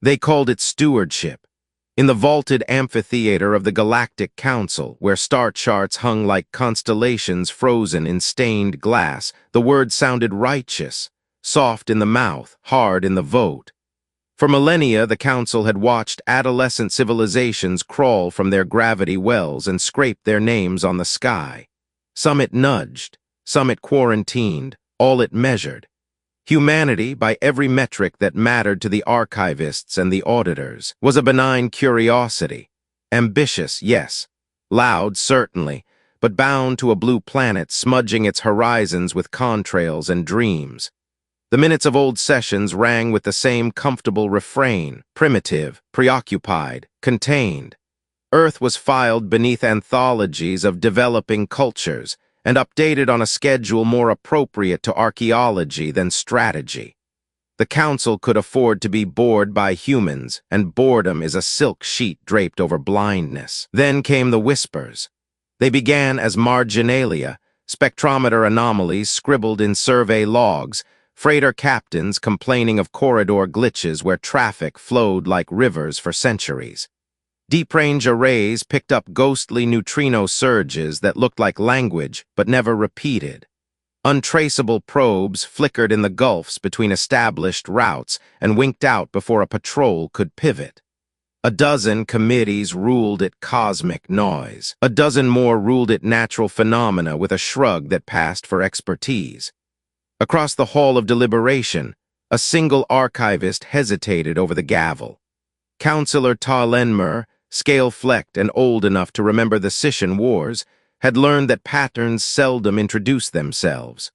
They called it stewardship. In the vaulted amphitheater of the Galactic Council, where star charts hung like constellations frozen in stained glass, the word sounded righteous, soft in the mouth, hard in the vote. For millennia, the Council had watched adolescent civilizations crawl from their gravity wells and scrape their names on the sky. Some it nudged, some it quarantined, all it measured. Humanity, by every metric that mattered to the archivists and the auditors, was a benign curiosity. Ambitious, yes. Loud, certainly, but bound to a blue planet smudging its horizons with contrails and dreams. The minutes of old sessions rang with the same comfortable refrain: primitive, preoccupied, contained. Earth was filed beneath anthologies of developing cultures, and updated on a schedule more appropriate to archaeology than strategy. The Council could afford to be bored by humans, and boredom is a silk sheet draped over blindness. Then came the whispers. They began as marginalia, spectrometer anomalies scribbled in survey logs, freighter captains complaining of corridor glitches where traffic flowed like rivers for centuries. Deep-range arrays picked up ghostly neutrino surges that looked like language but never repeated. Untraceable probes flickered in the gulfs between established routes and winked out before a patrol could pivot. A dozen committees ruled it cosmic noise. A dozen more ruled it natural phenomena with a shrug that passed for expertise. Across the hall of deliberation, a single archivist hesitated over the gavel. Councillor Ta Lenmer, scale-flecked and old enough to remember the Scission Wars, had learned that patterns seldom introduce themselves.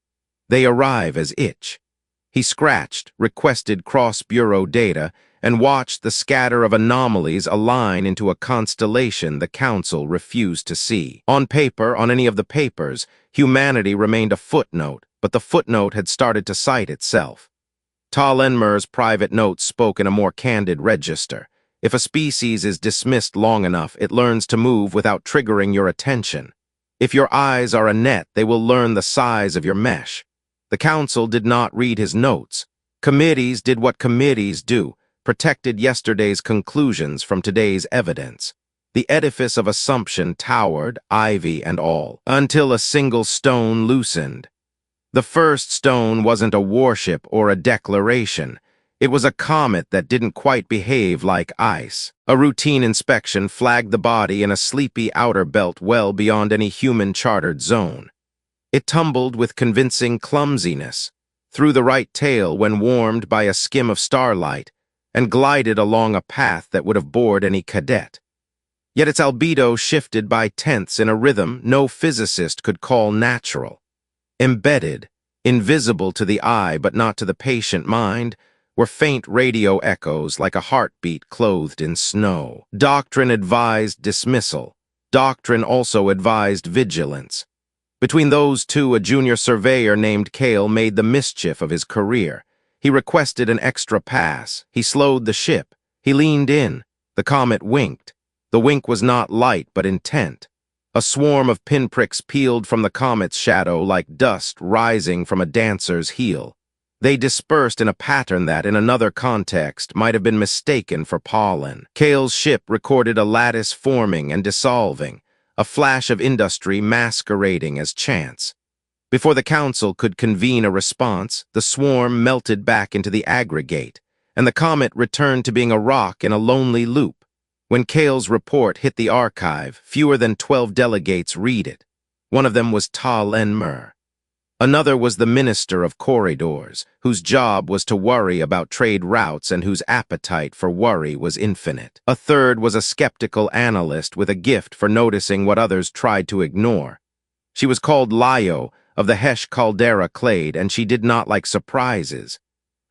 They arrive as itch. He scratched, requested cross-bureau data, and watched the scatter of anomalies align into a constellation the Council refused to see. On paper, on any of the papers, humanity remained a footnote, but the footnote had started to cite itself. Ta Lenmer's private notes spoke in a more candid register. If a species is dismissed long enough, it learns to move without triggering your attention. If your eyes are a net, they will learn the size of your mesh. The Council did not read his notes. Committees did what committees do, protected yesterday's conclusions from today's evidence. The edifice of assumption towered, ivy and all, until a single stone loosened. The first stone wasn't a warship or a declaration. It was a comet that didn't quite behave like ice. A routine inspection flagged the body in a sleepy outer belt well beyond any human-chartered zone. It tumbled with convincing clumsiness, threw the right tail when warmed by a skim of starlight, and glided along a path that would have bored any cadet. Yet its albedo shifted by tenths in a rhythm no physicist could call natural. Embedded, invisible to the eye but not to the patient mind, were faint radio echoes like a heartbeat clothed in snow. Doctrine advised dismissal. Doctrine also advised vigilance. Between those two, a junior surveyor named Kale made the mischief of his career. He requested an extra pass. He slowed the ship. He leaned in. The comet winked. The wink was not light but intent. A swarm of pinpricks peeled from the comet's shadow like dust rising from a dancer's heel. They dispersed in a pattern that, in another context, might have been mistaken for pollen. Kale's ship recorded a lattice forming and dissolving, a flash of industry masquerading as chance. Before the Council could convene a response, the swarm melted back into the aggregate, and the comet returned to being a rock in a lonely loop. When Kale's report hit the archive, fewer than 12 delegates read it. One of them was Ta Lenmer. Another was the Minister of Corridors, whose job was to worry about trade routes and whose appetite for worry was infinite. A third was a skeptical analyst with a gift for noticing what others tried to ignore. She was called Lyo, of the Hesh Caldera clade, and she did not like surprises.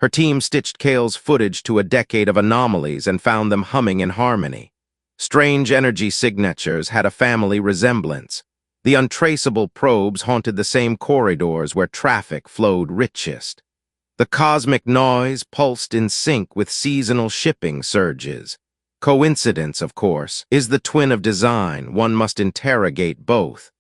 Her team stitched Kale's footage to a decade of anomalies and found them humming in harmony. Strange energy signatures had a family resemblance. The untraceable probes haunted the same corridors where traffic flowed richest. The cosmic noise pulsed in sync with seasonal shipping surges. Coincidence, of course, is the twin of design. One must interrogate both.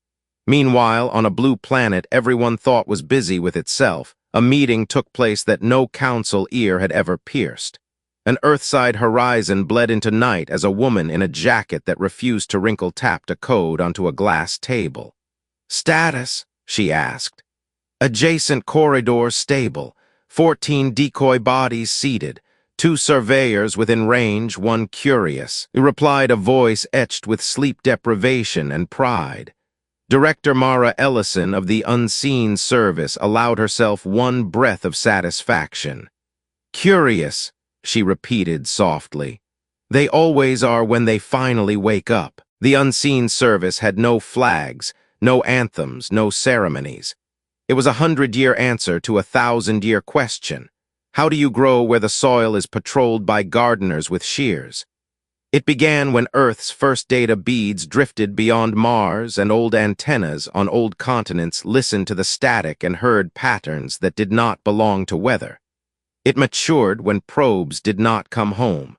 Meanwhile, on a blue planet everyone thought was busy with itself, a meeting took place that no council ear had ever pierced. An earthside horizon bled into night as a woman in a jacket that refused to wrinkle tapped a code onto a glass table. "Status?" she asked. "Adjacent corridor stable. 14 decoy bodies seated. 2 surveyors within range, 1 curious," replied a voice etched with sleep deprivation and pride. Director Mara Ellison of the Unseen Service allowed herself one breath of satisfaction. "Curious," she repeated softly. "They always are when they finally wake up." The Unseen Service had no flags, no anthems, no ceremonies. It was a 100-year answer to a 1,000-year question. How do you grow where the soil is patrolled by gardeners with shears? It began when Earth's first data beads drifted beyond Mars and old antennas on old continents listened to the static and heard patterns that did not belong to weather. It matured when probes did not come home.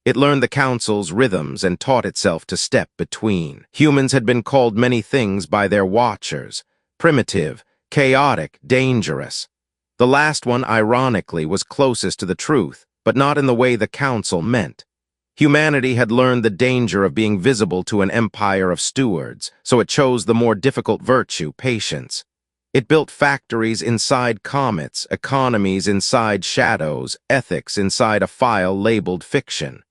It learned the Council's rhythms and taught itself to step between. Humans had been called many things by their watchers: primitive, chaotic, dangerous. The last one, ironically, was closest to the truth, but not in the way the Council meant. Humanity had learned the danger of being visible to an empire of stewards, so it chose the more difficult virtue, patience. It built factories inside comets, economies inside shadows, ethics inside a file labeled fiction.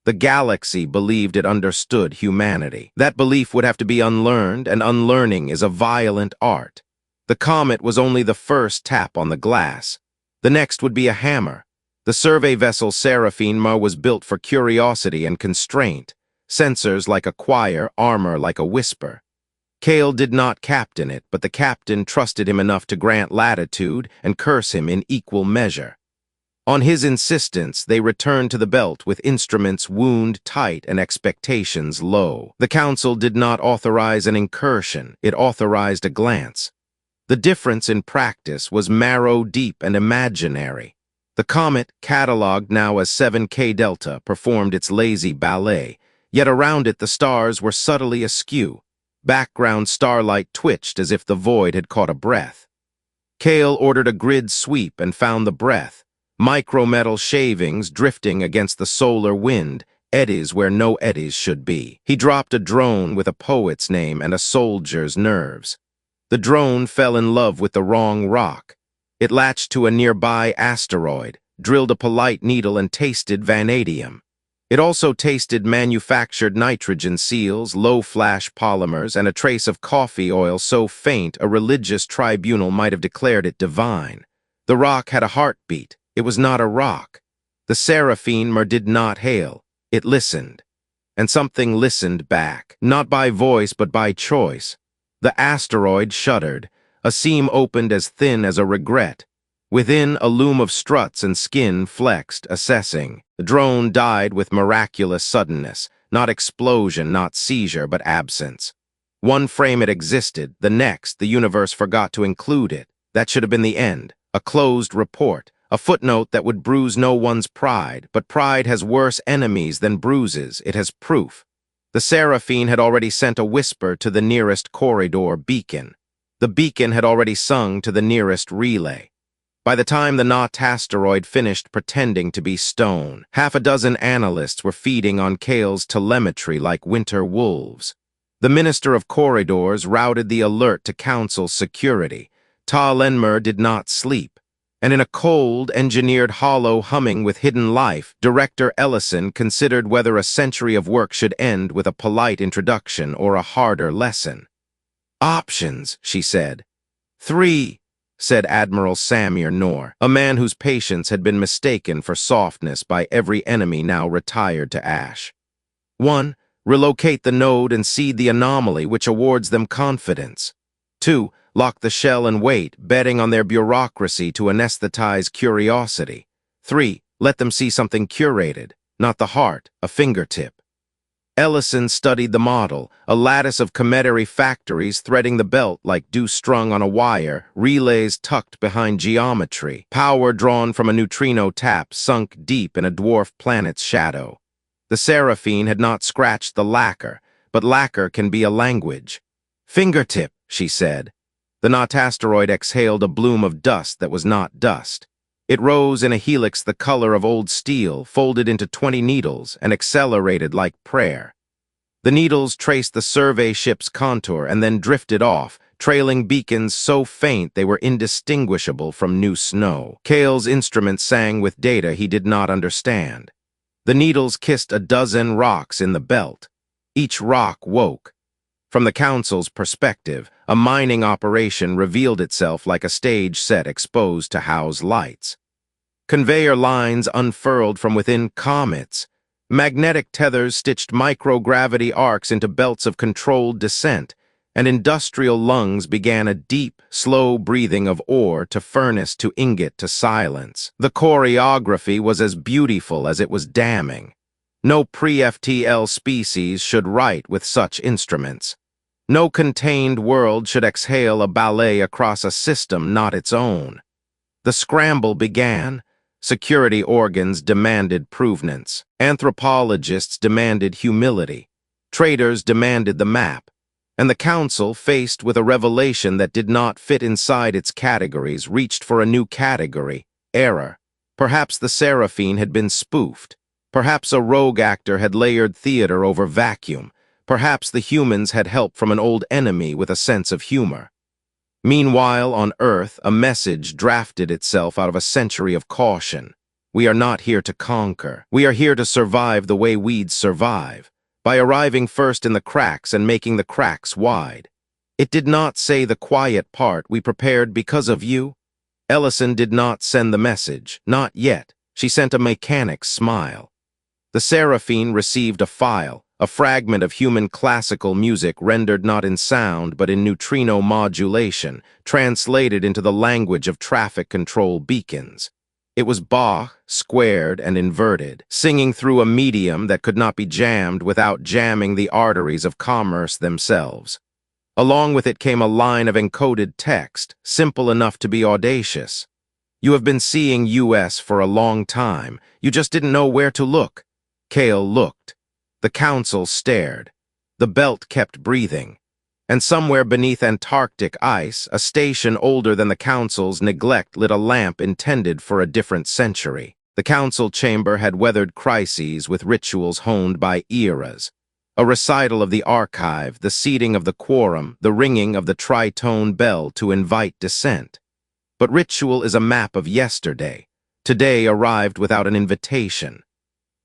The galaxy believed it understood humanity. That belief would have to be unlearned, and unlearning is a violent art. The comet was only the first tap on the glass. The next would be a hammer. The survey vessel Seraphine was built for curiosity and constraint, sensors like a choir, armor like a whisper. Kale did not captain it, but the captain trusted him enough to grant latitude and curse him in equal measure. On his insistence, they returned to the belt with instruments wound tight and expectations low. The Council did not authorize an incursion, it authorized a glance. The difference in practice was marrow-deep and imaginary. The comet, catalogued now as 7K Delta, performed its lazy ballet, yet around it the stars were subtly askew. Background starlight twitched as if the void had caught a breath. Kale ordered a grid sweep and found the breath. Micrometal shavings drifting against the solar wind, eddies where no eddies should be. He dropped a drone with a poet's name and a soldier's nerves. The drone fell in love with the wrong rock. It latched to a nearby asteroid, drilled a polite needle and tasted vanadium. It also tasted manufactured nitrogen seals, low-flash polymers, and a trace of coffee oil so faint a religious tribunal might have declared it divine. The rock had a heartbeat. It was not a rock. The Seraphine did not hail. It listened. And something listened back, not by voice but by choice. The asteroid shuddered. A seam opened as thin as a regret. Within, a loom of struts and skin flexed, assessing. The drone died with miraculous suddenness. Not explosion, not seizure, but absence. One frame it existed, the next, the universe forgot to include it. That should have been the end. A closed report. A footnote that would bruise no one's pride, but pride has worse enemies than bruises. It has proof. The Seraphine had already sent a whisper to the nearest corridor beacon. The beacon had already sung to the nearest relay. By the time the Knot asteroid finished pretending to be stone, 6 analysts were feeding on Kale's telemetry like winter wolves. The Minister of Corridors routed the alert to Council security. Ta Lenmer did not sleep. And in a cold, engineered hollow humming with hidden life, Director Ellison considered whether a century of work should end with a polite introduction or a harder lesson. "Options," she said. "3," said Admiral Samir Noor, a man whose patience had been mistaken for softness by every enemy now retired to ash. 1. Relocate the node and seed the anomaly, which awards them confidence. 2. Lock the shell and wait, betting on their bureaucracy to anesthetize curiosity. 3. Let them see something curated, not the heart, a fingertip. Ellison studied the model, a lattice of cometary factories threading the belt like dew strung on a wire, relays tucked behind geometry, power drawn from a neutrino tap sunk deep in a dwarf planet's shadow. The Seraphine had not scratched the lacquer, but lacquer can be a language. "Fingertip," she said. The Knot asteroid exhaled a bloom of dust that was not dust. It rose in a helix the color of old steel, folded into 20 needles, and accelerated like prayer. The needles traced the survey ship's contour and then drifted off, trailing beacons so faint they were indistinguishable from new snow. Kale's instrument sang with data he did not understand. The needles kissed a dozen rocks in the belt. Each rock woke. From the Council's perspective, a mining operation revealed itself like a stage set exposed to house lights. Conveyor lines unfurled from within comets. Magnetic tethers stitched microgravity arcs into belts of controlled descent, and industrial lungs began a deep, slow breathing of ore to furnace to ingot to silence. The choreography was as beautiful as it was damning. No pre-FTL species should write with such instruments. No contained world should exhale a ballet across a system not its own. The scramble began. Security organs demanded provenance. Anthropologists demanded humility. Traders demanded the map. And the Council, faced with a revelation that did not fit inside its categories, reached for a new category: error. Perhaps the Seraphine had been spoofed. Perhaps a rogue actor had layered theater over vacuum. Perhaps the humans had help from an old enemy with a sense of humor. Meanwhile, on Earth, a message drafted itself out of a century of caution. We are not here to conquer. We are here to survive the way weeds survive, by arriving first in the cracks and making the cracks wide. It did not say the quiet part, we prepared because of you. Ellison did not send the message, not yet. She sent a mechanic's smile. The Seraphine received a file, a fragment of human classical music rendered not in sound but in neutrino modulation, translated into the language of traffic control beacons. It was Bach, squared and inverted, singing through a medium that could not be jammed without jamming the arteries of commerce themselves. Along with it came a line of encoded text, simple enough to be audacious. You have been seeing US for a long time. You just didn't know where to look. Kale looked. The Council stared. The belt kept breathing. And somewhere beneath Antarctic ice, a station older than the Council's neglect lit a lamp intended for a different century. The Council chamber had weathered crises with rituals honed by eras. A recital of the archive, the seating of the quorum, the ringing of the tritone bell to invite dissent. But ritual is a map of yesterday. Today arrived without an invitation.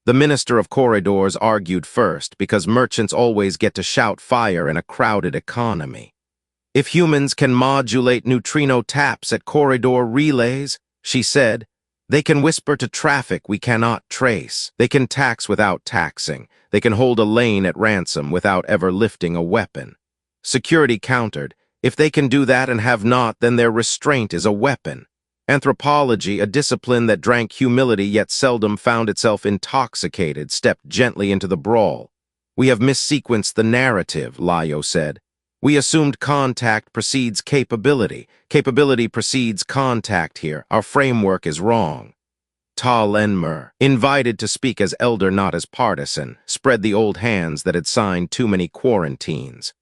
The Minister of Corridors argued first because merchants always get to shout fire in a crowded economy. If humans can modulate neutrino taps at corridor relays, she said, they can whisper to traffic we cannot trace. They can tax without taxing. They can hold a lane at ransom without ever lifting a weapon. Security countered, if they can do that and have not, then their restraint is a weapon. Anthropology, a discipline that drank humility yet seldom found itself intoxicated, stepped gently into the brawl. We have missequenced the narrative, Layo said. We assumed contact precedes capability. Capability precedes contact here. Our framework is wrong. Tal Enmer, invited to speak as elder not as partisan, spread the old hands that had signed too many quarantines.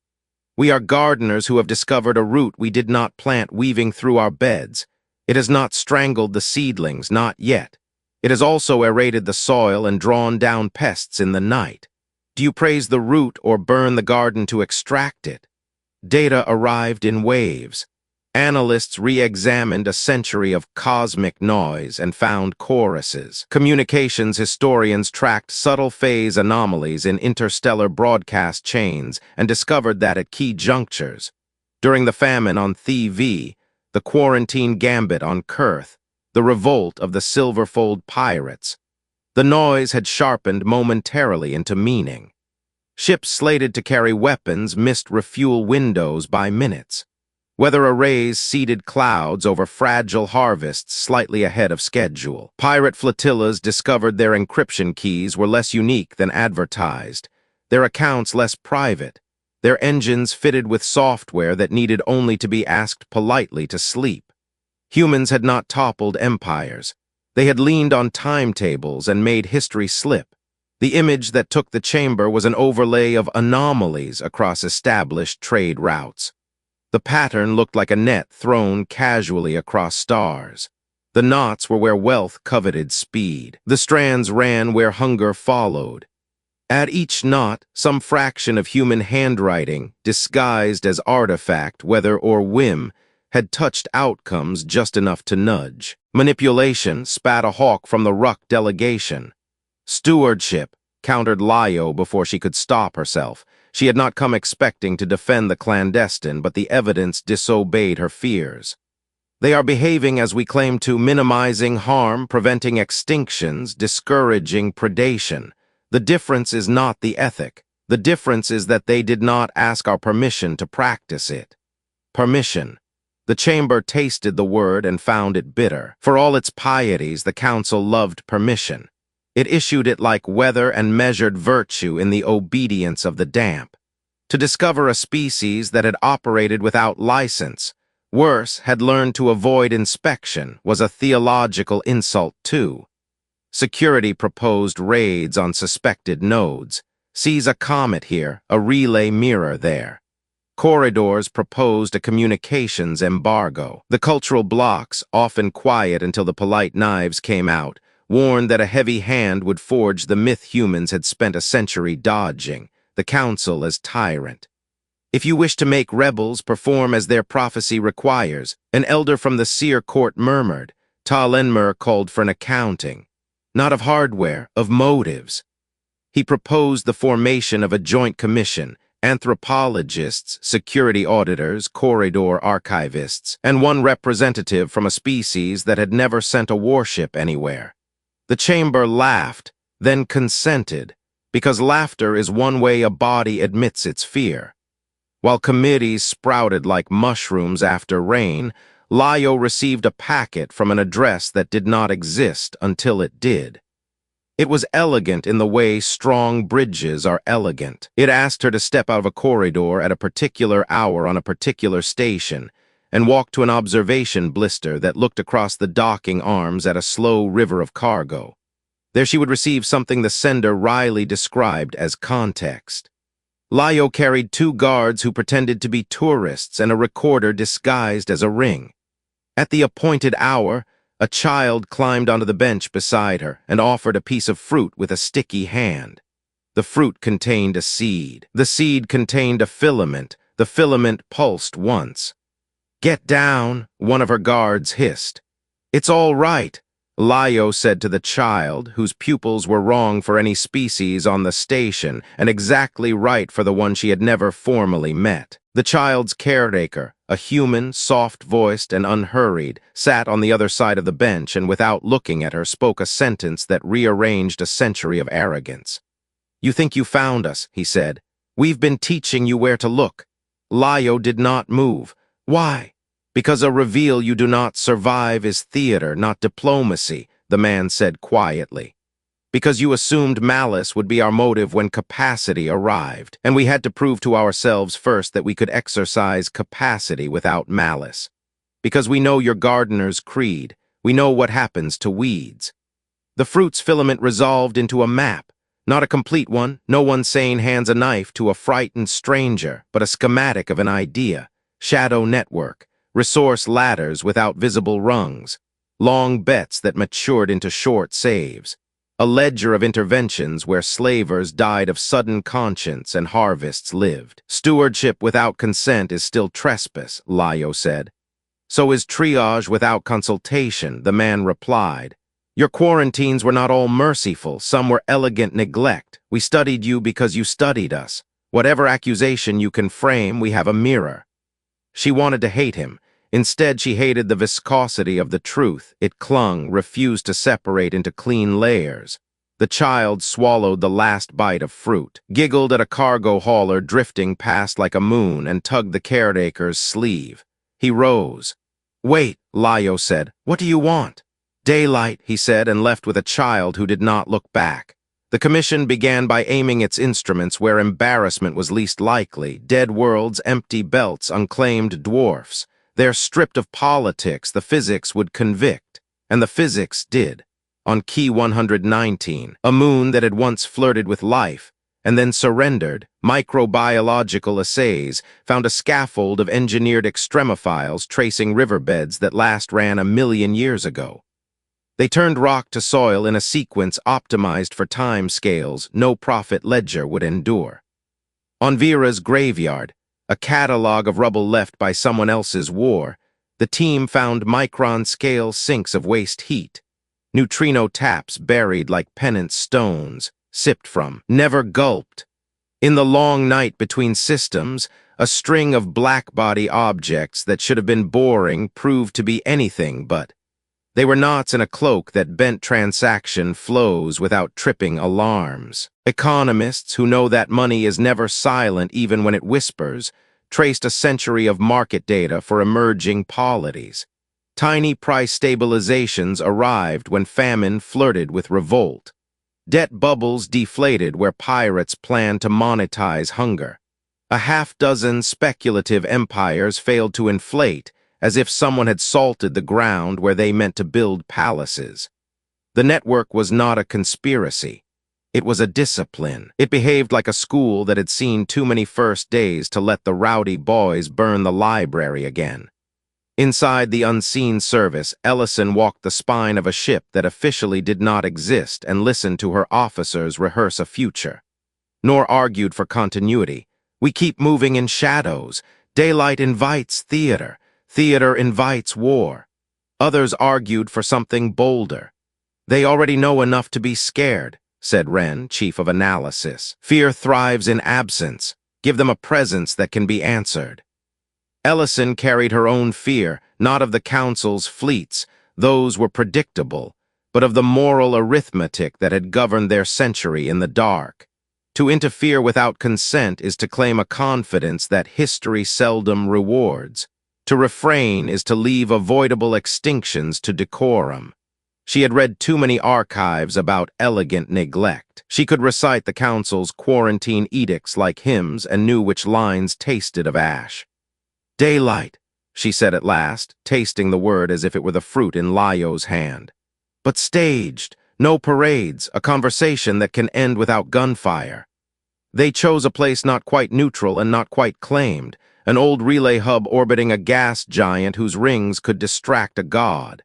We are gardeners who have discovered a root we did not plant weaving through our beds. It has not strangled the seedlings, not yet. It has also aerated the soil and drawn down pests in the night. Do you praise the root or burn the garden to extract it? Data arrived in waves. Analysts re-examined a century of cosmic noise and found choruses. Communications historians tracked subtle phase anomalies in interstellar broadcast chains and discovered that at key junctures. During the famine on Thi-V, the quarantine gambit on Kurth, the revolt of the Silverfold pirates. The noise had sharpened momentarily into meaning. Ships slated to carry weapons missed refuel windows by minutes. Weather arrays seeded clouds over fragile harvests slightly ahead of schedule. Pirate flotillas discovered their encryption keys were less unique than advertised, their accounts less private, their engines fitted with software that needed only to be asked politely to sleep. Humans had not toppled empires. They had leaned on timetables and made history slip. The image that took the chamber was an overlay of anomalies across established trade routes. The pattern looked like a net thrown casually across stars. The knots were where wealth coveted speed. The strands ran where hunger followed. At each knot, some fraction of human handwriting, disguised as artifact, weather, or whim, had touched outcomes just enough to nudge. Manipulation spat a hawk from the Ruck delegation. Stewardship countered Lyo before she could stop herself. She had not come expecting to defend the clandestine, but the evidence disobeyed her fears. They are behaving as we claim to, minimizing harm, preventing extinctions, discouraging predation. The difference is not the ethic. The difference is that they did not ask our permission to practice it. Permission. The chamber tasted the word and found it bitter. For all its pieties, the council loved permission. It issued it like weather and measured virtue in the obedience of the damp. To discover a species that had operated without license, worse, had learned to avoid inspection, was a theological insult too. Security proposed raids on suspected nodes. Seize a comet here, a relay mirror there. Corridors proposed a communications embargo. The cultural blocks, often quiet until the polite knives came out, warned that a heavy hand would forge the myth humans had spent a century dodging, the council as tyrant. If you wish to make rebels perform as their prophecy requires, an elder from the seer court murmured. Tal-Enmer called for an accounting, not of hardware, of motives. He proposed the formation of a joint commission, anthropologists, security auditors, corridor archivists, and one representative from a species that had never sent a warship anywhere. The chamber laughed, then consented, because laughter is one way a body admits its fear. While committees sprouted like mushrooms after rain, Lyo received a packet from an address that did not exist until it did. It was elegant in the way strong bridges are elegant. It asked her to step out of a corridor at a particular hour on a particular station and walk to an observation blister that looked across the docking arms at a slow river of cargo. There she would receive something the sender wryly described as context. Lyo carried 2 guards who pretended to be tourists and a recorder disguised as a ring. At the appointed hour, a child climbed onto the bench beside her and offered a piece of fruit with a sticky hand. The fruit contained a seed. The seed contained a filament. The filament pulsed once. "Get down," one of her guards hissed. "It's all right," Lyo said to the child, whose pupils were wrong for any species on the station and exactly right for the one she had never formally met. The child's caretaker, a human, soft-voiced and unhurried, sat on the other side of the bench and without looking at her spoke a sentence that rearranged a century of arrogance. "You think you found us," he said. "We've been teaching you where to look." Lyo did not move. "Why?" "Because a reveal you do not survive is theater, not diplomacy," the man said quietly. "Because you assumed malice would be our motive when capacity arrived, and we had to prove to ourselves first that we could exercise capacity without malice. Because we know your gardener's creed, we know what happens to weeds." The fruit's filament resolved into a map, not a complete one. No one sane hands a knife to a frightened stranger, but a schematic of an idea, shadow network, resource ladders without visible rungs, long bets that matured into short saves, a ledger of interventions where slavers died of sudden conscience and harvests lived. "Stewardship without consent is still trespass," Lyo said. "So is triage without consultation," the man replied. "Your quarantines were not all merciful, some were elegant neglect. We studied you because you studied us. Whatever accusation you can frame, we have a mirror." She wanted to hate him. Instead, she hated the viscosity of the truth. It clung, refused to separate into clean layers. The child swallowed the last bite of fruit, giggled at a cargo hauler drifting past like a moon, and tugged the caretaker's sleeve. He rose. "Wait," Lyo said. "What do you want?" "Daylight," he said, and left with a child who did not look back. The commission began by aiming its instruments where embarrassment was least likely: dead worlds, empty belts, unclaimed dwarfs. They're stripped of politics, the physics would convict. And the physics did. On Key 119, a moon that had once flirted with life, and then surrendered. Microbiological assays found a scaffold of engineered extremophiles tracing riverbeds that last ran 1 million years ago. They turned rock to soil in a sequence optimized for time scales no profit ledger would endure. On Vera's graveyard, a catalog of rubble left by someone else's war, the team found micron-scale sinks of waste heat, neutrino taps buried like pennant stones, sipped from, never gulped. In the long night between systems, a string of black-body objects that should have been boring proved to be anything but. They were knots in a cloak that bent transaction flows without tripping alarms. Economists who know that money is never silent even when it whispers, traced a century of market data for emerging polities. Tiny price stabilizations arrived when famine flirted with revolt. Debt bubbles deflated where pirates planned to monetize hunger. A half-dozen speculative empires failed to inflate, as if someone had salted the ground where they meant to build palaces. The network was not a conspiracy. It was a discipline. It behaved like a school that had seen too many first days to let the rowdy boys burn the library again. Inside the unseen service, Ellison walked the spine of a ship that officially did not exist and listened to her officers rehearse a future. Nor argued for continuity. We keep moving in shadows. Daylight invites theater. Theater invites war. Others argued for something bolder. They already know enough to be scared, said Wren, chief of analysis. Fear thrives in absence. Give them a presence that can be answered. Ellison carried her own fear, not of the Council's fleets, those were predictable, but of the moral arithmetic that had governed their century in the dark. To interfere without consent is to claim a confidence that history seldom rewards. To refrain is to leave avoidable extinctions to decorum. She had read too many archives about elegant neglect. She could recite the Council's quarantine edicts like hymns and knew which lines tasted of ash. Daylight, she said at last, tasting the word as if it were the fruit in Laio's hand. But staged, no parades, a conversation that can end without gunfire. They chose a place not quite neutral and not quite claimed, an old relay hub orbiting a gas giant whose rings could distract a god.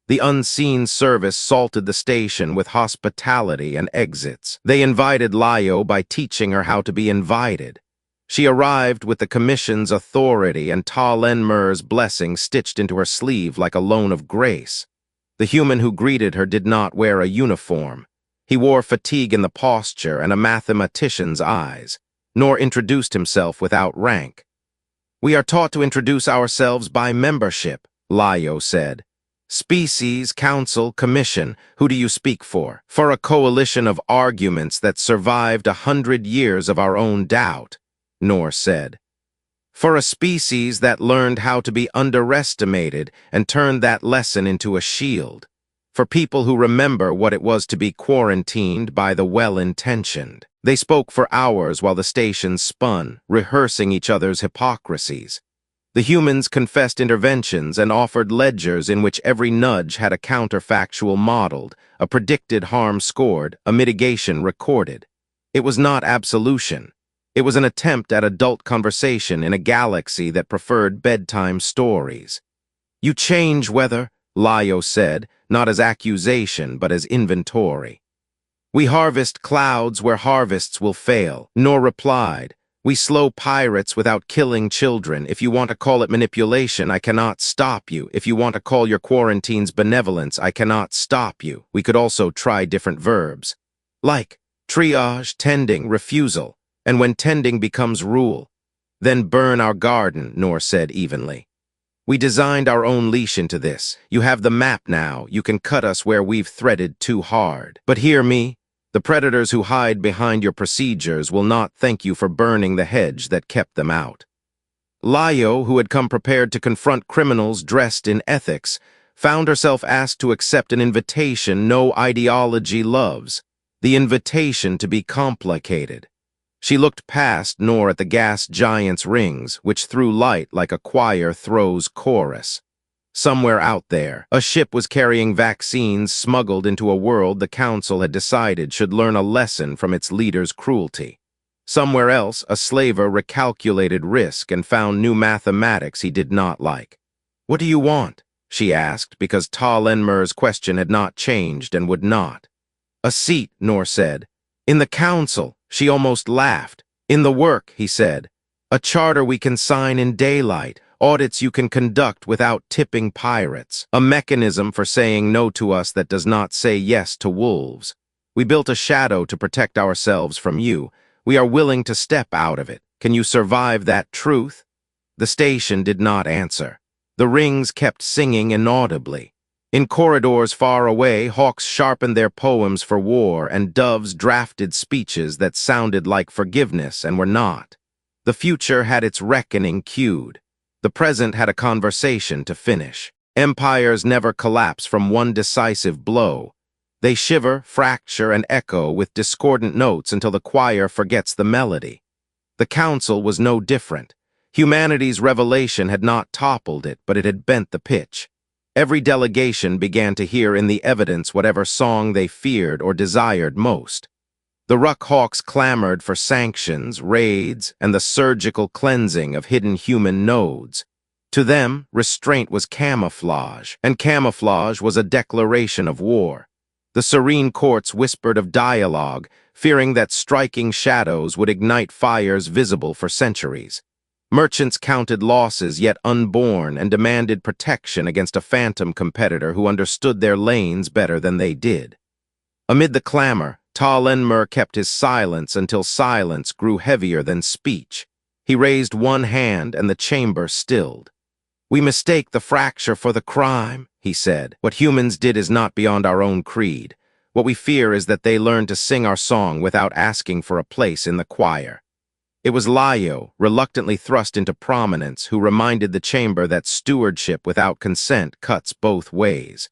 The unseen service salted the station with hospitality and exits. They invited Laio by teaching her how to be invited. She arrived with the Commission's authority and Ta Lenmer's blessing stitched into her sleeve like a loan of grace. The human who greeted her did not wear a uniform. He wore fatigue in the posture and a mathematician's eyes, nor introduced himself without rank. We are taught to introduce ourselves by membership, Laio said. Species, council, commission, who do you speak for? For a coalition of arguments that survived 100 years of our own doubt, Nor said. For a species that learned how to be underestimated and turned that lesson into a shield. For people who remember what it was to be quarantined by the well-intentioned. They spoke for hours while the station spun, rehearsing each other's hypocrisies. The humans confessed interventions and offered ledgers in which every nudge had a counterfactual modeled, a predicted harm scored, a mitigation recorded. It was not absolution. It was an attempt at adult conversation in a galaxy that preferred bedtime stories. You change weather, Laio said, not as accusation but as inventory. We harvest clouds where harvests will fail, Nor replied. We slow pirates without killing children. If you want to call it manipulation, I cannot stop you. If you want to call your quarantines benevolence, I cannot stop you. We could also try different verbs. Like triage, tending, refusal. And when tending becomes rule, then burn our garden, Nor said evenly. We designed our own leash into this. You have the map now. You can cut us where we've threaded too hard. But hear me. The predators who hide behind your procedures will not thank you for burning the hedge that kept them out. Laio, who had come prepared to confront criminals dressed in ethics, found herself asked to accept an invitation no ideology loves, the invitation to be complicated. She looked past Nor at the gas giant's rings, which threw light like a choir throws chorus. Somewhere out there, a ship was carrying vaccines smuggled into a world the Council had decided should learn a lesson from its leader's cruelty. Somewhere else, a slaver recalculated risk and found new mathematics he did not like. "What do you want?" she asked, because Ta Lenmer's question had not changed and would not. "A seat," Nor said. "In the council," she almost laughed. "In the work," he said. "A charter we can sign in daylight, audits you can conduct without tipping pirates, a mechanism for saying no to us that does not say yes to wolves. We built a shadow to protect ourselves from you. We are willing to step out of it. Can you survive that truth?" The station did not answer. The rings kept singing inaudibly. In corridors far away, hawks sharpened their poems for war, and doves drafted speeches that sounded like forgiveness and were not. The future had its reckoning queued. The present had a conversation to finish. Empires never collapse from one decisive blow. They shiver, fracture, and echo with discordant notes until the choir forgets the melody. The council was no different. Humanity's revelation had not toppled it, but it had bent the pitch. Every delegation began to hear in the evidence whatever song they feared or desired most. The Ruck-Hawks clamored for sanctions, raids, and the surgical cleansing of hidden human nodes. To them, restraint was camouflage, and camouflage was a declaration of war. The serene courts whispered of dialogue, fearing that striking shadows would ignite fires visible for centuries. Merchants counted losses yet unborn and demanded protection against a phantom competitor who understood their lanes better than they did. Amid the clamor, Ta Lenmer kept his silence until silence grew heavier than speech. He raised one hand and the chamber stilled. "We mistake the fracture for the crime," he said. "What humans did is not beyond our own creed. What we fear is that they learned to sing our song without asking for a place in the choir." It was Lyo, reluctantly thrust into prominence, who reminded the chamber that stewardship without consent cuts both ways.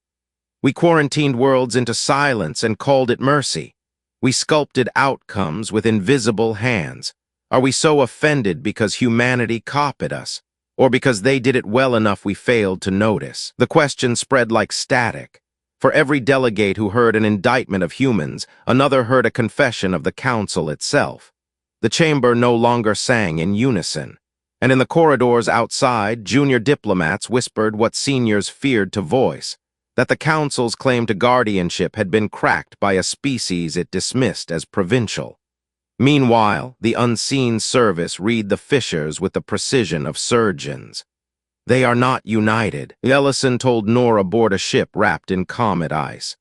"We quarantined worlds into silence and called it mercy. We sculpted outcomes with invisible hands. Are we so offended because humanity copied us? Or because they did it well enough we failed to notice?" The question spread like static. For every delegate who heard an indictment of humans, another heard a confession of the council itself. The chamber no longer sang in unison, and in the corridors outside, junior diplomats whispered what seniors feared to voice, that the council's claim to guardianship had been cracked by a species it dismissed as provincial. Meanwhile, the unseen service read the fissures with the precision of surgeons. "They are not united," Ellison told Nor aboard a ship wrapped in comet ice.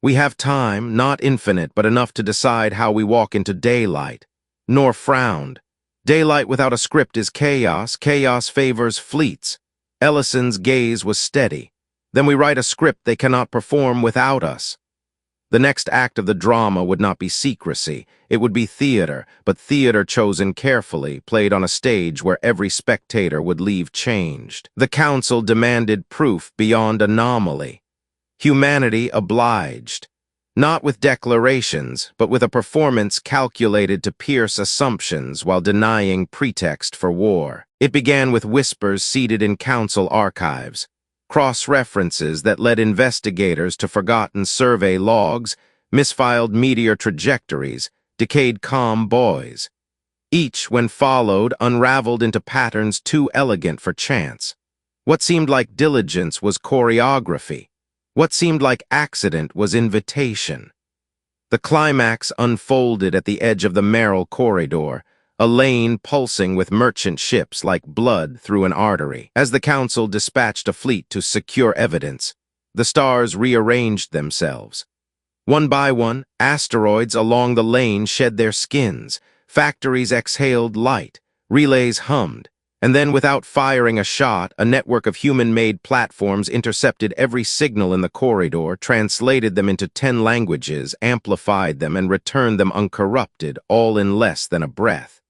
"We have time, not infinite, but enough to decide how we walk into daylight." Nor frowned. "Daylight without a script is chaos. Chaos favors fleets." Ellison's gaze was steady. "Then we write a script they cannot perform without us." The next act of the drama would not be secrecy. It would be theater, but theater chosen carefully, played on a stage where every spectator would leave changed. The council demanded proof beyond anomaly. Humanity obliged. Not with declarations, but with a performance calculated to pierce assumptions while denying pretext for war. It began with whispers seated in council archives, cross-references that led investigators to forgotten survey logs, misfiled meteor trajectories, decayed comm buoys. Each, when followed, unraveled into patterns too elegant for chance. What seemed like diligence was choreography. What seemed like accident was invitation. The climax unfolded at the edge of the Merrill corridor, a lane pulsing with merchant ships like blood through an artery. As the council dispatched a fleet to secure evidence, the stars rearranged themselves. One by one, asteroids along the lane shed their skins, factories exhaled light, relays hummed, and then, without firing a shot, a network of human-made platforms intercepted every signal in the corridor, translated them into 10 languages, amplified them, and returned them uncorrupted, all in less than a breath.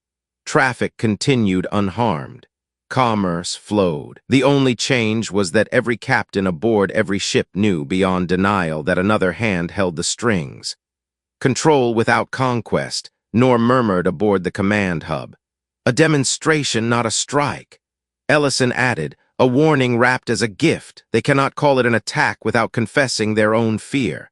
Traffic continued unharmed. Commerce flowed. The only change was that every captain aboard every ship knew beyond denial that another hand held the strings. Control without conquest, nor murmured aboard the command hub. A demonstration, not a strike. Ellison added, a warning wrapped as a gift. They cannot call it an attack without confessing their own fear.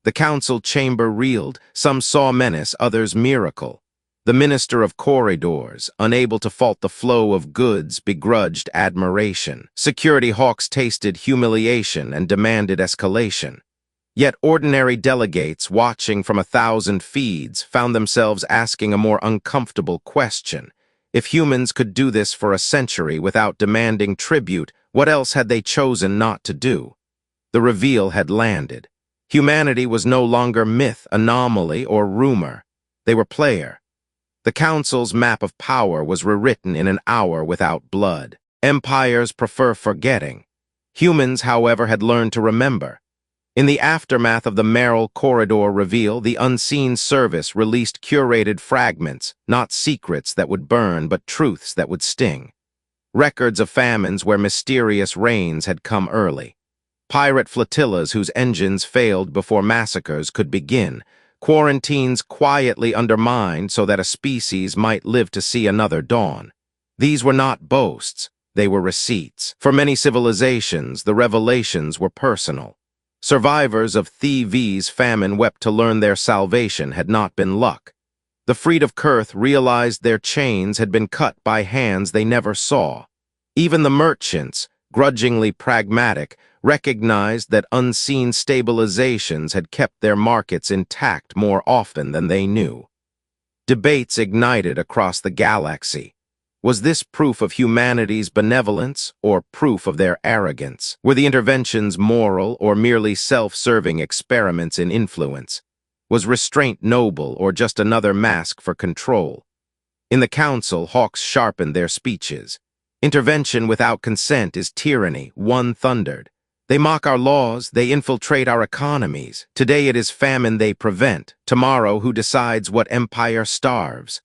The council chamber reeled. Some saw menace, others miracle. The minister of corridors, unable to fault the flow of goods, begrudged admiration. Security hawks tasted humiliation and demanded escalation. Yet ordinary delegates watching from 1,000 feeds found themselves asking a more uncomfortable question. If humans could do this for a century without demanding tribute, what else had they chosen not to do? The reveal had landed. Humanity was no longer myth, anomaly, or rumor. They were player. The Council's map of power was rewritten in an hour without blood. Empires prefer forgetting. Humans, however, had learned to remember. In the aftermath of the Merrill Corridor reveal, the Unseen Service released curated fragments, not secrets that would burn, but truths that would sting. Records of famines where mysterious rains had come early. Pirate flotillas whose engines failed before massacres could begin. Quarantines quietly undermined so that a species might live to see another dawn. These were not boasts, they were receipts. For many civilizations, the revelations were personal. Survivors of Thieves' famine wept to learn their salvation had not been luck. The freed of Kurth realized their chains had been cut by hands they never saw. Even the merchants, grudgingly pragmatic, recognized that unseen stabilizations had kept their markets intact more often than they knew. Debates ignited across the galaxy. Was this proof of humanity's benevolence or proof of their arrogance? Were the interventions moral or merely self-serving experiments in influence? Was restraint noble or just another mask for control? In the Council, hawks sharpened their speeches. Intervention without consent is tyranny, one thundered. They mock our laws, they infiltrate our economies. Today it is famine they prevent. Tomorrow, who decides what empire starves?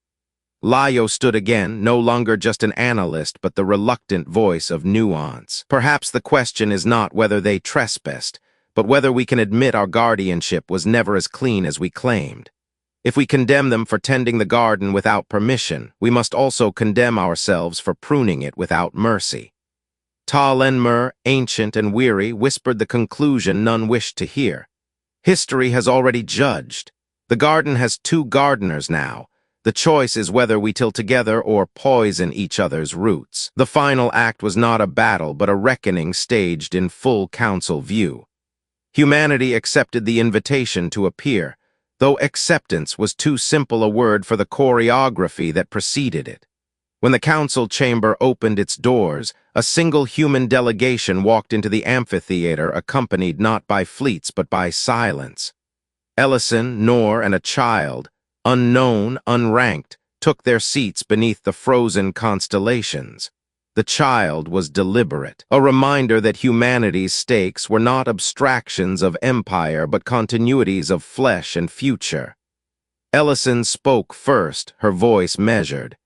Layo stood again, no longer just an analyst, but the reluctant voice of nuance. Perhaps the question is not whether they trespassed, but whether we can admit our guardianship was never as clean as we claimed. If we condemn them for tending the garden without permission, we must also condemn ourselves for pruning it without mercy. Ta Lenmer, ancient and weary, whispered the conclusion none wished to hear. History has already judged. The garden has 2 gardeners now. The choice is whether we till together or poison each other's roots. The final act was not a battle, but a reckoning staged in full council view. Humanity accepted the invitation to appear, though acceptance was too simple a word for the choreography that preceded it. When the council chamber opened its doors, a single human delegation walked into the amphitheater accompanied not by fleets but by silence. Ellison, Nor, and a child, unknown, unranked, took their seats beneath the frozen constellations. The child was deliberate, a reminder that humanity's stakes were not abstractions of empire but continuities of flesh and future. Ellison spoke first, her voice measured.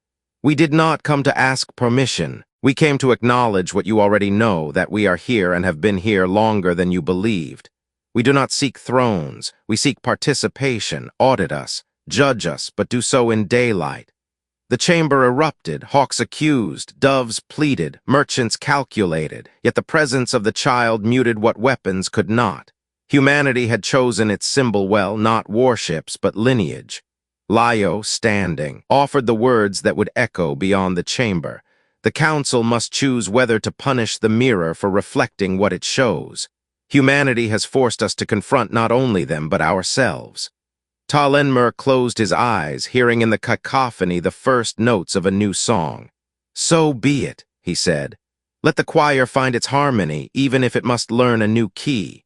We did not come to ask permission. We came to acknowledge what you already know, that we are here and have been here longer than you believed. We do not seek thrones. We seek participation. Audit us. Judge us, but do so in daylight. The chamber erupted, hawks accused, doves pleaded, merchants calculated, yet the presence of the child muted what weapons could not. Humanity had chosen its symbol well, not warships, but lineage. Layo, standing, offered the words that would echo beyond the chamber. The council must choose whether to punish the mirror for reflecting what it shows. Humanity has forced us to confront not only them, but ourselves. Ta Lenmer closed his eyes, hearing in the cacophony the first notes of a new song. So be it, he said. Let the choir find its harmony, even if it must learn a new key.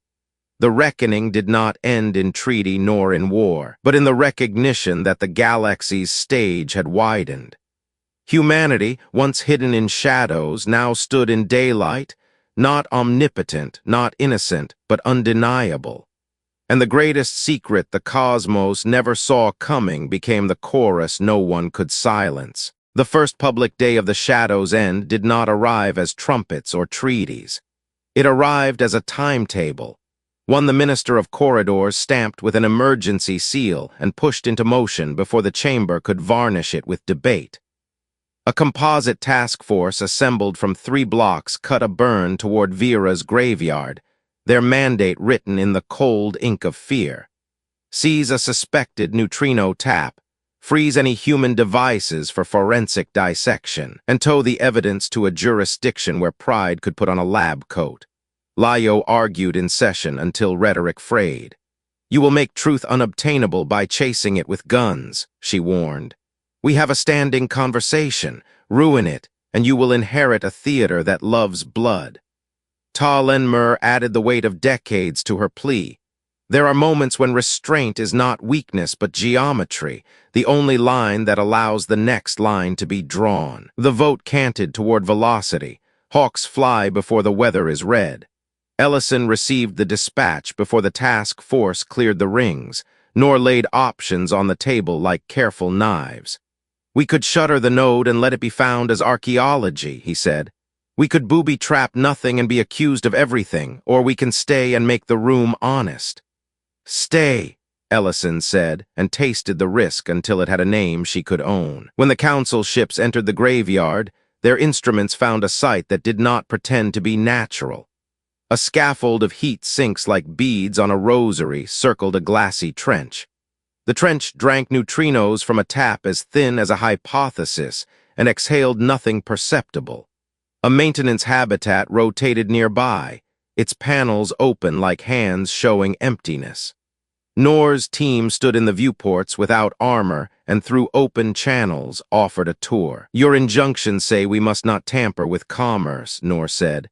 The reckoning did not end in treaty nor in war, but in the recognition that the galaxy's stage had widened. Humanity, once hidden in shadows, now stood in daylight, not omnipotent, not innocent, but undeniable. And the greatest secret the cosmos never saw coming became the chorus no one could silence. The first public day of the Shadow's End did not arrive as trumpets or treaties. It arrived as a timetable, one the Minister of Corridors stamped with an emergency seal and pushed into motion before the chamber could varnish it with debate. A composite task force assembled from 3 blocks cut a burn toward Vera's graveyard, their mandate written in the cold ink of fear. Seize a suspected neutrino tap, freeze any human devices for forensic dissection, and tow the evidence to a jurisdiction where pride could put on a lab coat. Layo argued in session until rhetoric frayed. You will make truth unobtainable by chasing it with guns, she warned. We have a standing conversation. Ruin it, and you will inherit a theater that loves blood. Ta Lenmer added the weight of decades to her plea. There are moments when restraint is not weakness but geometry, the only line that allows the next line to be drawn. The vote canted toward velocity. Hawks fly before the weather is red. Ellison received the dispatch before the task force cleared the rings, nor laid options on the table like careful knives. We could shutter the node and let it be found as archaeology, he said. We could booby-trap nothing and be accused of everything, or we can stay and make the room honest. Stay, Ellison said, and tasted the risk until it had a name she could own. When the council ships entered the graveyard, their instruments found a sight that did not pretend to be natural. A scaffold of heat sinks like beads on a rosary circled a glassy trench. The trench drank neutrinos from a tap as thin as a hypothesis and exhaled nothing perceptible. A maintenance habitat rotated nearby, its panels open like hands showing emptiness. Nor's team stood in the viewports without armor and through open channels offered a tour. Your injunctions say we must not tamper with commerce, Nor said.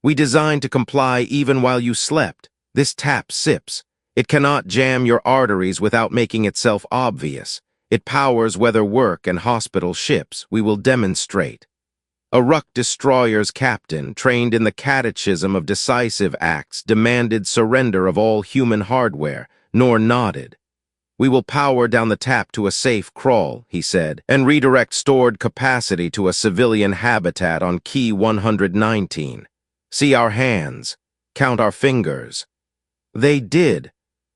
We designed to comply even while you slept. This tap sips. It cannot jam your arteries without making itself obvious. It powers weather work and hospital ships. We will demonstrate. A Ruck destroyer's captain, trained in the catechism of decisive acts, demanded surrender of all human hardware. Nor nodded. We will power down the tap to a safe crawl, he said, and redirect stored capacity to a civilian habitat on Key 119. See our hands. Count our fingers. They did.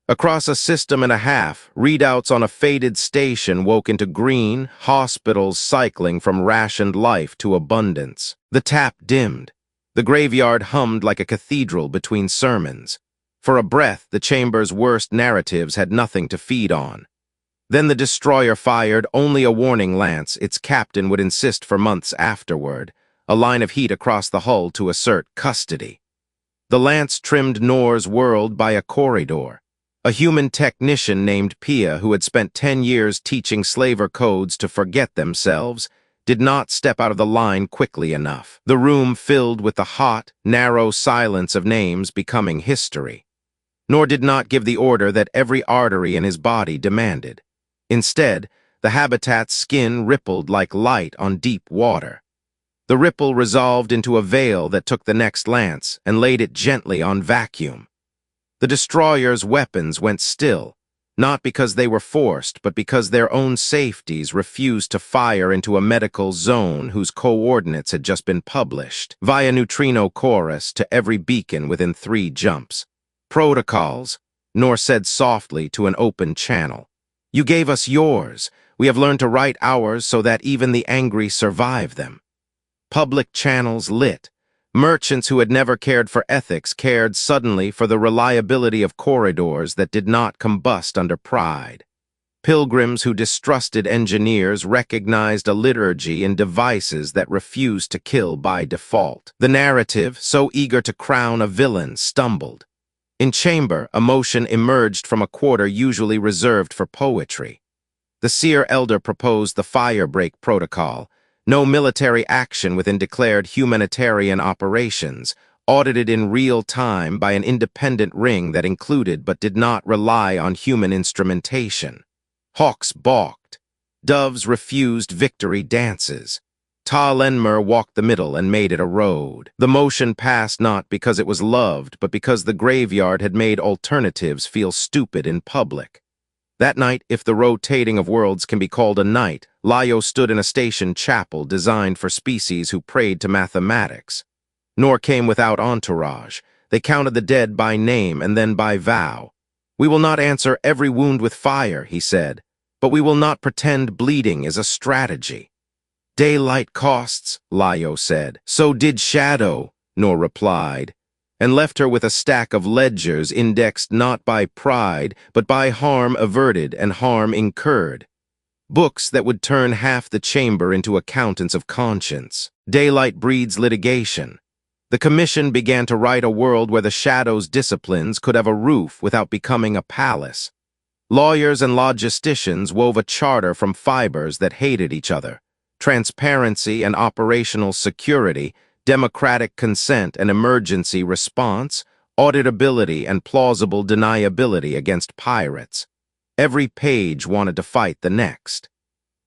Across a system and a half, readouts on a faded station woke into green, hospitals cycling from rationed life to abundance. The tap dimmed. The graveyard hummed like a cathedral between sermons. For a breath, the chamber's worst narratives had nothing to feed on. Then the destroyer fired only a warning lance its captain would insist for months afterward, a line of heat across the hull to assert custody. The lance trimmed Nor's world by a corridor. A human technician named Pia, who had spent 10 years teaching slaver codes to forget themselves, did not step out of the line quickly enough. The room filled with the hot, narrow silence of names becoming history. Nor did not give the order that every artery in his body demanded. Instead, the habitat's skin rippled like light on deep water. The ripple resolved into a veil that took the next lance and laid it gently on vacuum. The destroyer's weapons went still, not because they were forced, but because their own safeties refused to fire into a medical zone whose coordinates had just been published, via neutrino chorus to every beacon within 3 jumps. Protocols, Nor said softly to an open channel. You gave us yours. We have learned to write ours so that even the angry survive them. Public channels lit. Merchants who had never cared for ethics cared suddenly for the reliability of corridors that did not combust under pride. Pilgrims who distrusted engineers recognized a liturgy in devices that refused to kill by default. The narrative, so eager to crown a villain, stumbled. In chamber, emotion emerged from a quarter usually reserved for poetry. The seer elder proposed the fire break protocol, no military action within declared humanitarian operations, audited in real time by an independent ring that included but did not rely on human instrumentation. Hawks balked. Doves refused victory dances. Ta Lenmer walked the middle and made it a road. The motion passed not because it was loved, but because the graveyard had made alternatives feel stupid in public. That night, if the rotating of worlds can be called a night, Layo stood in a station chapel designed for species who prayed to mathematics. Nor came without entourage. They counted the dead by name and then by vow. We will not answer every wound with fire, he said, but we will not pretend bleeding is a strategy. Daylight costs, Layo said. So did shadow, Nor replied, and left her with a stack of ledgers indexed not by pride, but by harm averted and harm incurred. Books that would turn half the chamber into accountants of conscience. Daylight breeds litigation. The commission began to write a world where the shadows' disciplines could have a roof without becoming a palace. Lawyers and logisticians wove a charter from fibers that hated each other. Transparency and operational security, democratic consent and emergency response, auditability and plausible deniability against pirates. Every page wanted to fight the next.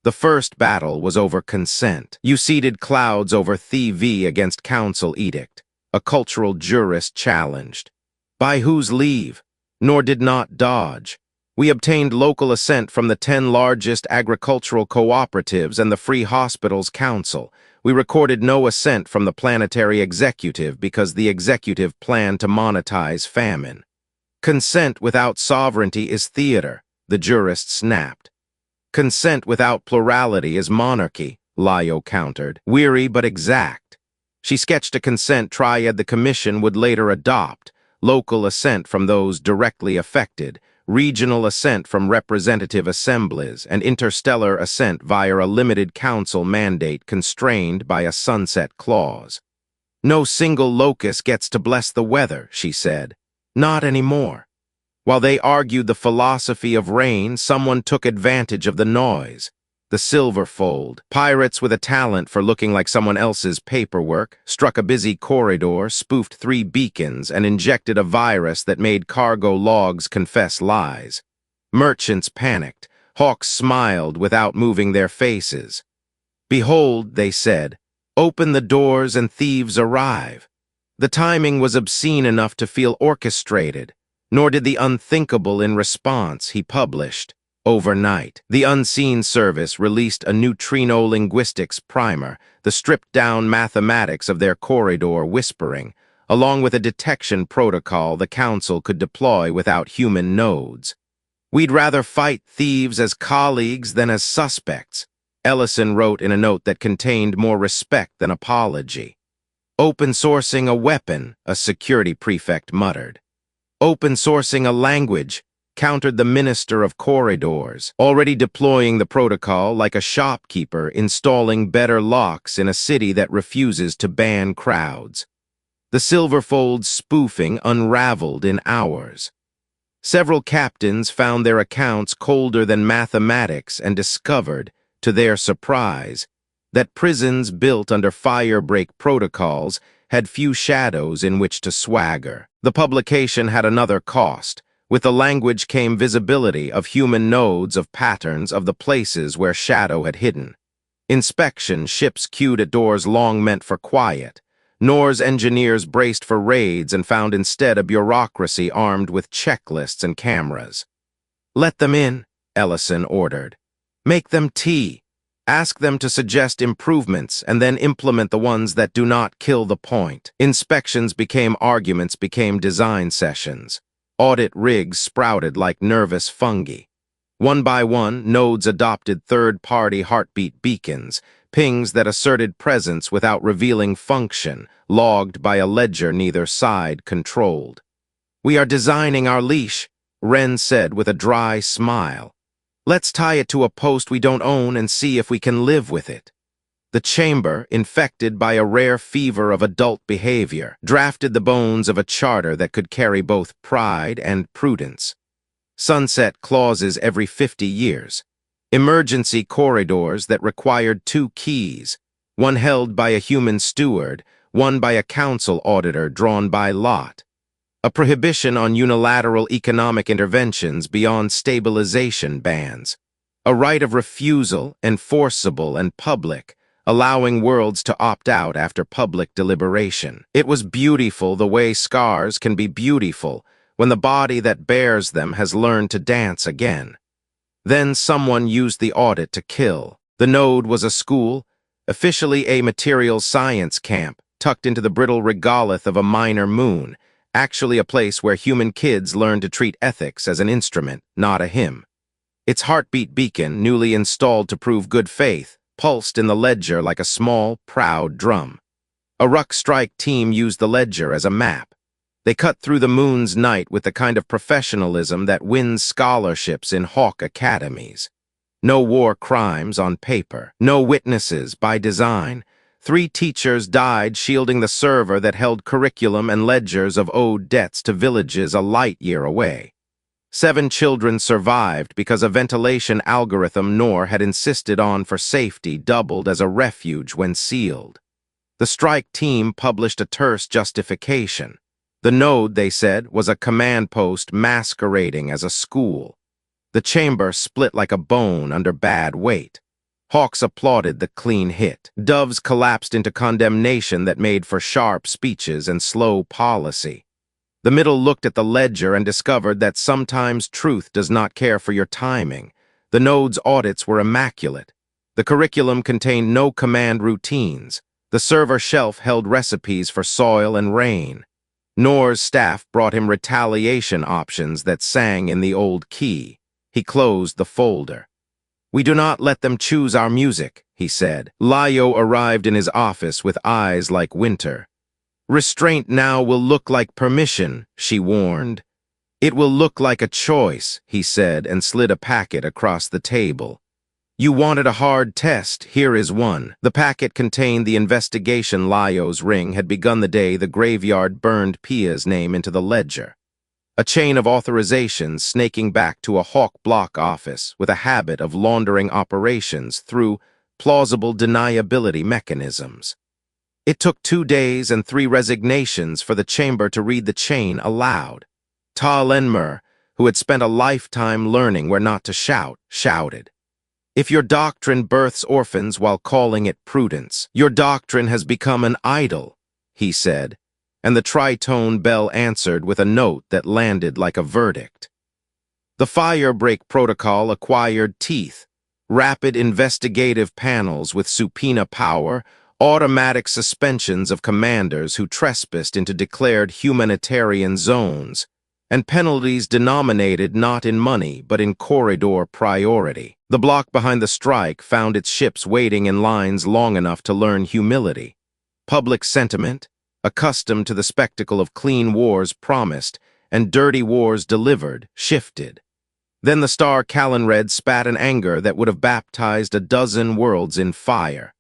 The first battle was over consent. You seated clouds over thievery against council edict. A cultural jurist challenged. By whose leave? Nor did not dodge. We obtained local assent from the 10 largest agricultural cooperatives and the Free Hospitals Council. We recorded no assent from the planetary executive because the executive planned to monetize famine. Consent without sovereignty is theater, the jurist snapped. Consent without plurality is monarchy, Lyo countered, weary but exact. She sketched a consent triad the commission would later adopt, local assent from those directly affected, regional assent from representative assemblies, and interstellar assent via a limited council mandate constrained by a sunset clause. No single locus gets to bless the weather, she said. Not anymore. While they argued the philosophy of rain, someone took advantage of the noise. The Silverfold, pirates with a talent for looking like someone else's paperwork, struck a busy corridor, spoofed 3 beacons, and injected a virus that made cargo logs confess lies. Merchants panicked. Hawks smiled without moving their faces. Behold, they said, open the doors and thieves arrive. The timing was obscene enough to feel orchestrated, nor did the unthinkable in response, he published. Overnight, the Unseen Service released a neutrino linguistics primer, the stripped-down mathematics of their corridor whispering, along with a detection protocol the Council could deploy without human nodes. We'd rather fight thieves as colleagues than as suspects, Ellison wrote in a note that contained more respect than apology. Open sourcing a weapon, a security prefect muttered. Open sourcing a language, countered the Minister of Corridors, already deploying the protocol like a shopkeeper installing better locks in a city that refuses to ban crowds. The Silverfold's spoofing unraveled in hours. Several captains found their accounts colder than mathematics and discovered, to their surprise, that prisons built under firebreak protocols had few shadows in which to swagger. The publication had another cost. With the language came visibility of human nodes of patterns of the places where shadow had hidden. Inspection ships queued at doors long meant for quiet. Nor's engineers braced for raids and found instead a bureaucracy armed with checklists and cameras. Let them in, Ellison ordered. Make them tea. Ask them to suggest improvements and then implement the ones that do not kill the point. Inspections became arguments, became design sessions. Audit rigs sprouted like nervous fungi. One by one, nodes adopted third-party heartbeat beacons, pings that asserted presence without revealing function, logged by a ledger neither side controlled. We are designing our leash, Wren said with a dry smile. Let's tie it to a post we don't own and see if we can live with it. The chamber, infected by a rare fever of adult behavior, drafted the bones of a charter that could carry both pride and prudence. Sunset clauses every 50 years. Emergency corridors that required 2 keys, one held by a human steward, one by a council auditor drawn by lot. A prohibition on unilateral economic interventions beyond stabilization bans. A right of refusal, enforceable and public, allowing worlds to opt out after public deliberation. It was beautiful the way scars can be beautiful when the body that bears them has learned to dance again. Then someone used the audit to kill. The node was a school, officially a materials science camp, tucked into the brittle regolith of a minor moon, actually a place where human kids learn to treat ethics as an instrument, not a hymn. Its heartbeat beacon, newly installed to prove good faith, pulsed in the ledger like a small, proud drum. A ruck strike team used the ledger as a map. They cut through the moon's night with the kind of professionalism that wins scholarships in hawk academies. No war crimes on paper. No witnesses by design. 3 teachers died shielding the server that held curriculum and ledgers of owed debts to villages a light year away. 7 children survived because a ventilation algorithm Nor had insisted on for safety doubled as a refuge when sealed. The strike team published a terse justification. The node, they said, was a command post masquerading as a school. The chamber split like a bone under bad weight. Hawks applauded the clean hit. Doves collapsed into condemnation that made for sharp speeches and slow policy. The middle looked at the ledger and discovered that sometimes truth does not care for your timing. The node's audits were immaculate. The curriculum contained no command routines. The server shelf held recipes for soil and rain. Nor's staff brought him retaliation options that sang in the old key. He closed the folder. "We do not let them choose our music," he said. Layo arrived in his office with eyes like winter. "Restraint now will look like permission," she warned. "It will look like a choice," he said and slid a packet across the table. "You wanted a hard test, here is one." The packet contained the investigation Layo's ring had begun the day the graveyard burned Pia's name into the ledger. A chain of authorizations snaking back to a Hawk Block office with a habit of laundering operations through plausible deniability mechanisms. It took 2 days and 3 resignations for the chamber to read the chain aloud. Ta Lenmer, who had spent a lifetime learning where not to shout, shouted. "If your doctrine births orphans while calling it prudence, your doctrine has become an idol," he said, and the tritone bell answered with a note that landed like a verdict. The firebreak protocol acquired teeth, rapid investigative panels with subpoena power, automatic suspensions of commanders who trespassed into declared humanitarian zones, and penalties denominated not in money but in corridor priority. The block behind the strike found its ships waiting in lines long enough to learn humility. Public sentiment, accustomed to the spectacle of clean wars promised and dirty wars delivered, shifted. Then the star Callanred spat an anger that would have baptized a dozen worlds in fire.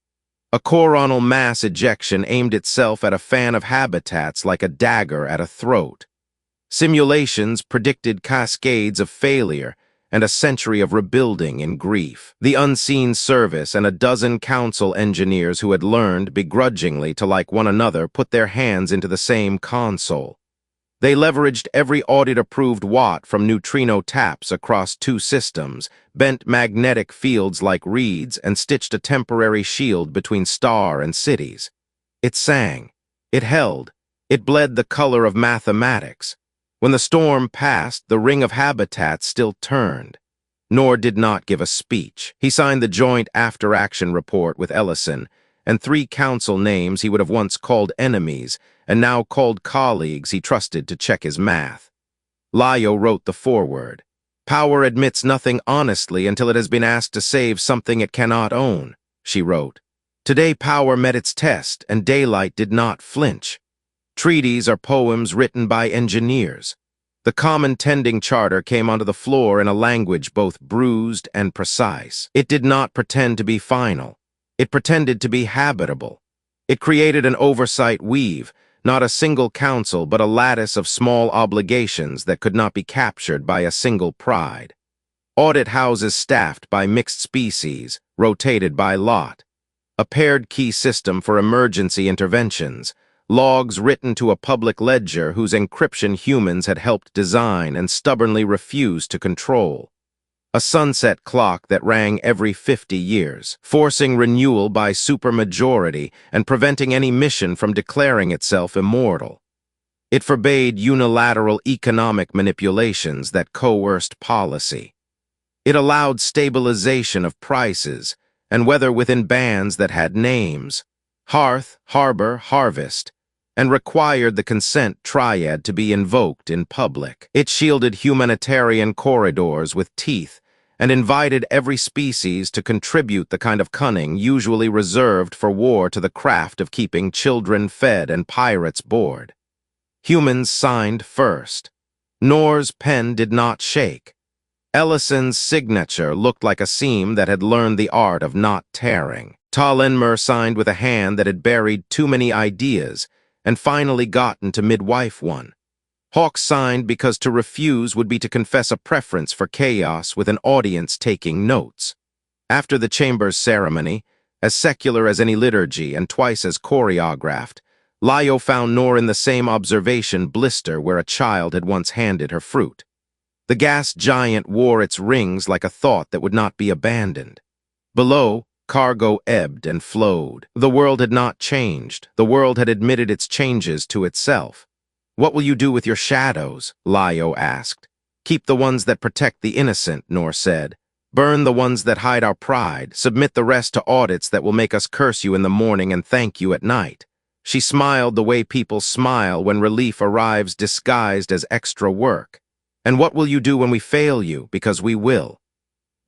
A coronal mass ejection aimed itself at a fan of habitats like a dagger at a throat. Simulations predicted cascades of failure and a century of rebuilding in grief. The unseen service and a dozen council engineers who had learned begrudgingly to like one another put their hands into the same console. They leveraged every audit-approved watt from neutrino taps across 2 systems, bent magnetic fields like reeds, and stitched a temporary shield between star and cities. It sang. It held. It bled the color of mathematics. When the storm passed, the ring of habitats still turned. Nor did not give a speech. He signed the joint after-action report with Ellison, and 3 council names he would have once called enemies, and now called colleagues he trusted to check his math. Layo wrote the foreword. "Power admits nothing honestly until it has been asked to save something it cannot own," she wrote. "Today power met its test, and daylight did not flinch. Treaties are poems written by engineers. The common tending charter came onto the floor in a language both bruised and precise. It did not pretend to be final. It pretended to be habitable. It created an oversight weave, not a single council but a lattice of small obligations that could not be captured by a single pride. Audit houses staffed by mixed species, rotated by lot. A paired key system for emergency interventions. Logs written to a public ledger whose encryption humans had helped design and stubbornly refused to control. A sunset clock that rang every 50 years, forcing renewal by supermajority and preventing any mission from declaring itself immortal. It forbade unilateral economic manipulations that coerced policy. It allowed stabilization of prices and weather within bands that had names: hearth, harbor, harvest, and required the consent triad to be invoked in public. It shielded humanitarian corridors with teeth and invited every species to contribute the kind of cunning usually reserved for war to the craft of keeping children fed and pirates bored. Humans signed first. Nor's pen did not shake. Ellison's signature looked like a seam that had learned the art of not tearing. Tallenmer signed with a hand that had buried too many ideas and finally gotten to midwife one. Hawks signed because to refuse would be to confess a preference for chaos with an audience taking notes. After the chamber's ceremony, as secular as any liturgy and twice as choreographed, Lio found Nor in the same observation blister where a child had once handed her fruit. The gas giant wore its rings like a thought that would not be abandoned. Below, cargo ebbed and flowed. The world had not changed. The world had admitted its changes to itself. "What will you do with your shadows?" Lio asked. "Keep the ones that protect the innocent," Nor said. "Burn the ones that hide our pride. Submit the rest to audits that will make us curse you in the morning and thank you at night." She smiled the way people smile when relief arrives disguised as extra work. "And what will you do when we fail you? Because we will."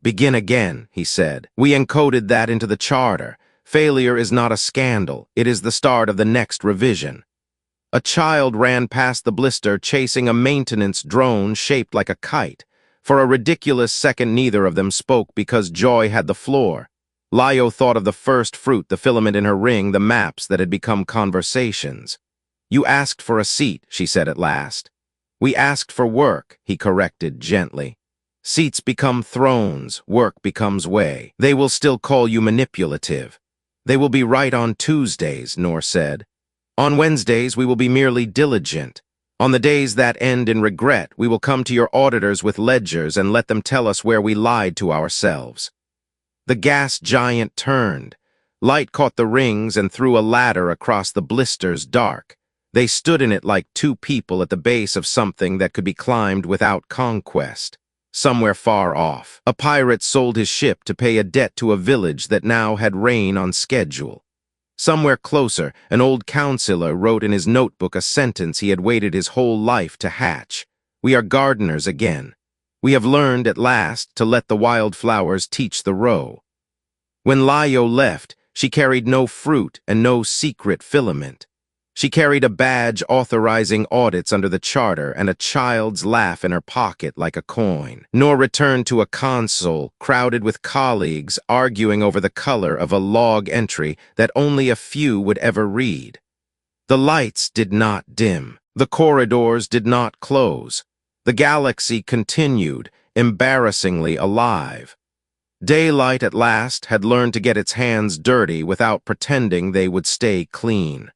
"Begin again," he said. "We encoded that into the charter. Failure is not a scandal. It is the start of the next revision." A child ran past the blister chasing a maintenance drone shaped like a kite. For a ridiculous second, neither of them spoke because joy had the floor. Lio thought of the first fruit, the filament in her ring, the maps that had become conversations. "You asked for a seat," she said at last. "We asked for work," he corrected gently. "Seats become thrones, work becomes way. They will still call you manipulative." "They will be right on Tuesdays," Nor said. "On Wednesdays, we will be merely diligent. On the days that end in regret, we will come to your auditors with ledgers and let them tell us where we lied to ourselves." The gas giant turned. Light caught the rings and threw a ladder across the blister's dark. They stood in it like two people at the base of something that could be climbed without conquest. Somewhere far off, a pirate sold his ship to pay a debt to a village that now had rain on schedule. Somewhere closer, an old counselor wrote in his notebook a sentence he had waited his whole life to hatch. "We are gardeners again. We have learned at last to let the wildflowers teach the row." When Lio left, she carried no fruit and no secret filament. She carried a badge authorizing audits under the charter and a child's laugh in her pocket like a coin. Nor returned to a console crowded with colleagues arguing over the color of a log entry that only a few would ever read. The lights did not dim. The corridors did not close. The galaxy continued, embarrassingly alive. Daylight at last had learned to get its hands dirty without pretending they would stay clean.